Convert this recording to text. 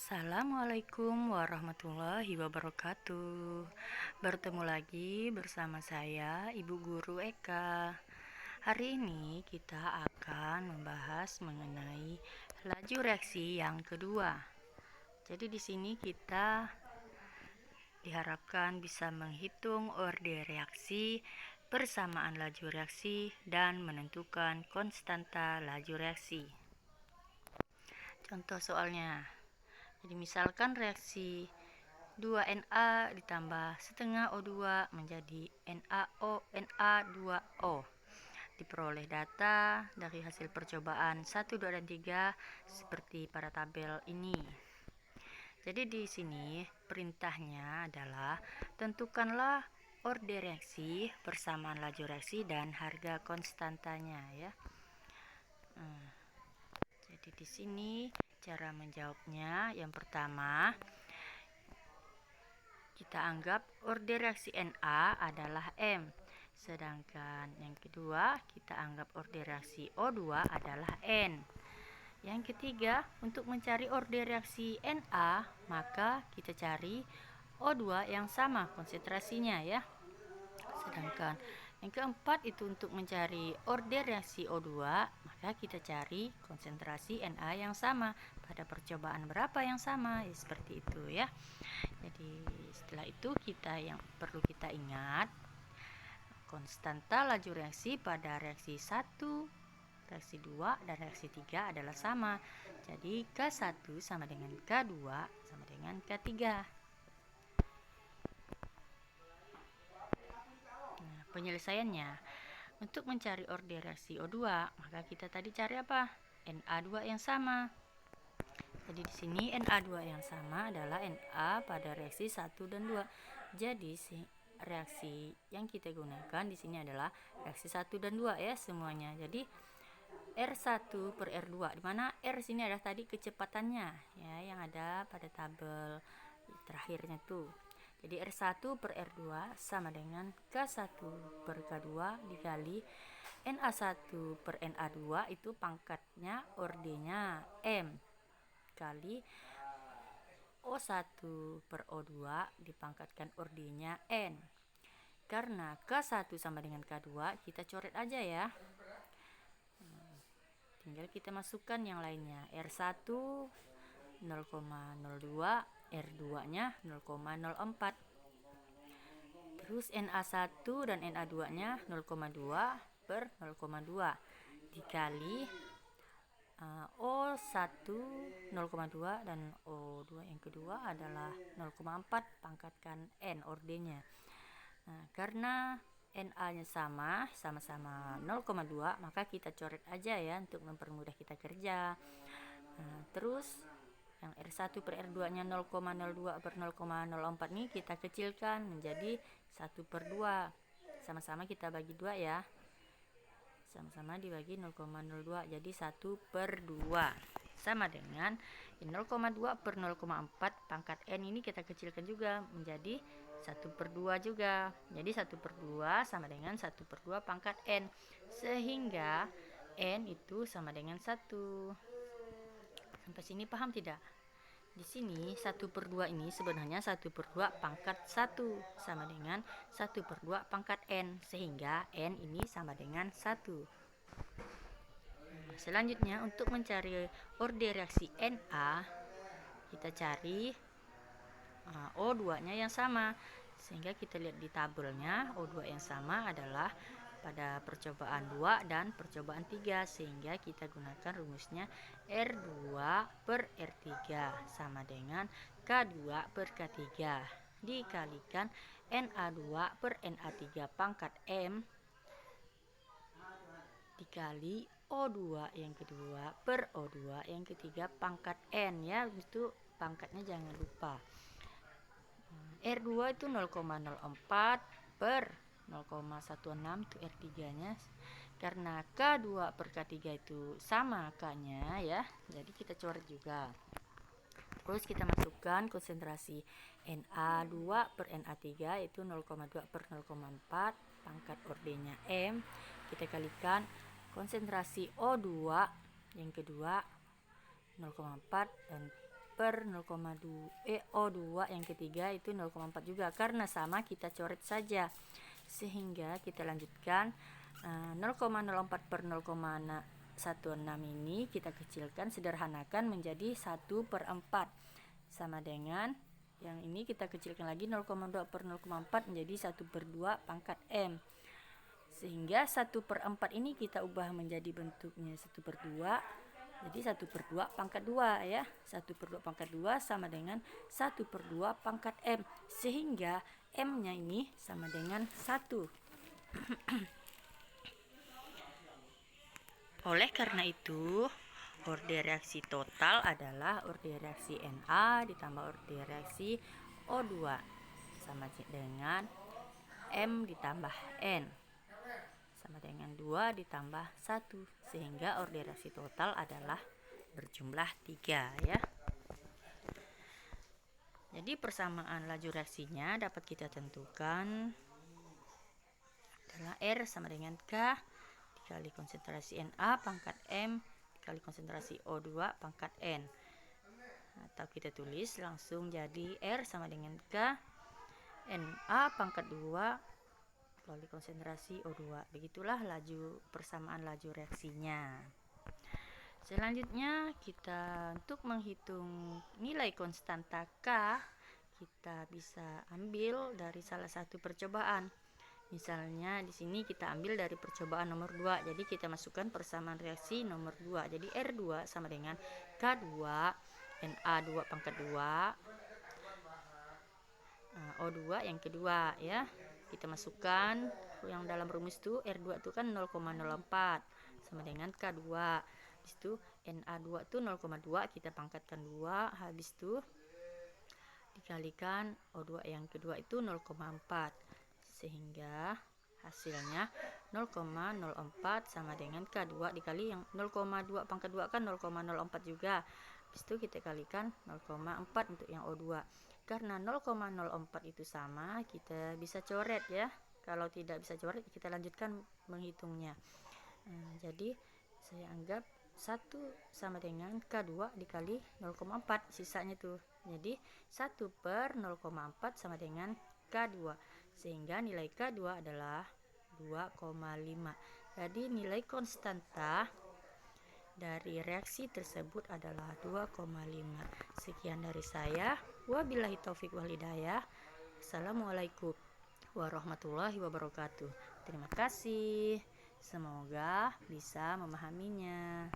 Assalamualaikum warahmatullahi wabarakatuh. Bertemu lagi bersama saya, Ibu Guru Eka. Hari ini kita akan membahas mengenai laju reaksi yang kedua. Jadi di sini kita diharapkan bisa menghitung orde reaksi, persamaan laju reaksi, dan menentukan konstanta laju reaksi. Contoh soalnya. Jadi misalkan reaksi 2Na ditambah setengah O2 menjadi Na2O. Diperoleh data dari hasil percobaan 1, 2, dan 3 seperti pada tabel ini. Jadi di sini perintahnya adalah tentukanlah orde reaksi, persamaan laju reaksi, dan harga konstantanya ya. Jadi di sini cara menjawabnya, yang pertama kita anggap orde reaksi Na adalah M. Sedangkan yang kedua kita anggap orde reaksi O2 adalah N. Yang ketiga, untuk mencari orde reaksi Na, maka kita cari O2 yang sama konsentrasinya ya. Sedangkan yang keempat itu untuk mencari orde reaksi O2, maka kita cari konsentrasi Na yang sama pada percobaan berapa yang sama, ya, seperti itu ya. Jadi setelah itu yang perlu kita ingat, konstanta laju reaksi pada reaksi 1, reaksi 2, dan reaksi 3 adalah sama. Jadi K1 sama dengan K2 sama dengan K3. Penyelesaiannya, untuk mencari orde reaksi O2, maka kita tadi cari apa? Na2 yang sama. Jadi di sini Na2 yang sama adalah Na pada reaksi 1 dan 2. Jadi reaksi yang kita gunakan di sini adalah reaksi 1 dan 2 ya semuanya. Jadi R1 per R2, di mana R sini adalah tadi kecepatannya ya yang ada pada tabel terakhirnya tuh. Jadi R1 per R2 sama dengan K1 per K2 dikali Na1 per Na2, itu pangkatnya ordenya M, kali O1 per O2 dipangkatkan ordenya N. Karena K1 sama dengan K2, kita coret aja ya. Tinggal kita masukkan yang lainnya. R1 0,02, R2 nya 0,04. Terus Na1 dan Na2 nya 0,2 per 0,2 dikali O1 0,2 dan O2 yang kedua adalah 0,4, pangkatkan N ordenya. Nah, karena Na nya sama-sama 0,2, maka kita coret aja ya untuk mempermudah kita kerja. Nah, terus yang R1 per R2 nya 0,02 per 0,04 ini kita kecilkan menjadi 1 per 2. Sama-sama kita bagi 2 ya. Sama-sama dibagi 0,02, jadi 1 per 2 sama dengan 0,2 per 0,4 pangkat N ini kita kecilkan juga menjadi 1 per 2 juga. Jadi 1 per 2 sama dengan 1 per 2 pangkat N, sehingga N itu sama dengan 1. Sampai sini paham tidak? Di sini 1 per 2 ini sebenarnya 1 per 2 pangkat 1 sama dengan 1 per 2 pangkat N, sehingga N ini sama dengan 1. Selanjutnya untuk mencari orde reaksi Na, kita cari O2 nya yang sama, sehingga kita lihat di tabelnya O2 yang sama adalah pada percobaan 2 dan percobaan 3, sehingga kita gunakan rumusnya R2 per R3 sama dengan K2 per K3 dikalikan Na2 per Na3 pangkat M dikali O2 yang kedua per O2 yang ketiga pangkat N ya, itu pangkatnya jangan lupa. R2 itu 0,04 per 0,16 itu R3 nya, karena K2 per K3 itu sama K-nya ya, jadi kita coret juga. Terus kita masukkan konsentrasi Na2 per Na3 itu 0,2 per 0,4 pangkat ordenya M, kita kalikan konsentrasi O2 yang kedua 0,4 dan per 0,2 O2 yang ketiga itu 0,4 juga, karena sama kita coret saja. Sehingga kita lanjutkan 0,04 per 0,16 ini kita kecilkan, sederhanakan menjadi 1/4, sama dengan yang ini kita kecilkan lagi 0,2 per 0,4 menjadi 1/2 pangkat M. Sehingga 1/4 ini kita ubah menjadi bentuknya 1/2, jadi 1/2 pangkat 2 ya. 1/2 pangkat 2 sama dengan 1/2 pangkat M, sehingga M nya ini sama dengan 1. Oleh karena itu, order reaksi total adalah order reaksi Na ditambah order reaksi O2 sama dengan M ditambah N sama dengan 2 ditambah 1, sehingga order reaksi total adalah berjumlah 3 ya. Jadi persamaan laju reaksinya dapat kita tentukan adalah R sama dengan K dikali konsentrasi Na pangkat M dikali konsentrasi O2 pangkat N. Atau kita tulis langsung jadi R sama dengan K Na pangkat 2 kali konsentrasi O2. Begitulah persamaan laju reaksinya. Selanjutnya kita untuk menghitung nilai konstanta K, kita bisa ambil dari salah satu percobaan. Misalnya di sini kita ambil dari percobaan nomor 2. Jadi kita masukkan persamaan reaksi nomor 2. Jadi R2 sama dengan K2 Na2 pangkat 2 O2 yang kedua ya. Kita masukkan yang dalam rumus itu R2 itu kan 0,04 sama dengan K2. Habis itu Na2 itu 0,2, kita pangkatkan 2, habis itu dikalikan O2 yang kedua itu 0,4, sehingga hasilnya 0,04 sama dengan K2 dikali yang 0,2 pangkat 2 kan 0,04 juga. Habis itu kita kalikan 0,4 untuk yang O2. Karena 0,04 itu sama, kita bisa coret ya. Kalau tidak bisa coret, kita lanjutkan menghitungnya. Jadi saya anggap 1 sama dengan K2 dikali 0,4, sisanya tuh. Jadi 1/0,4 sama dengan K2, sehingga nilai K2 adalah 2,5. Jadi nilai konstanta dari reaksi tersebut adalah 2,5. Sekian dari saya. Wabillahi taufik wal hidayah. Assalamualaikum warahmatullahi wabarakatuh. Terima kasih. Semoga bisa memahaminya.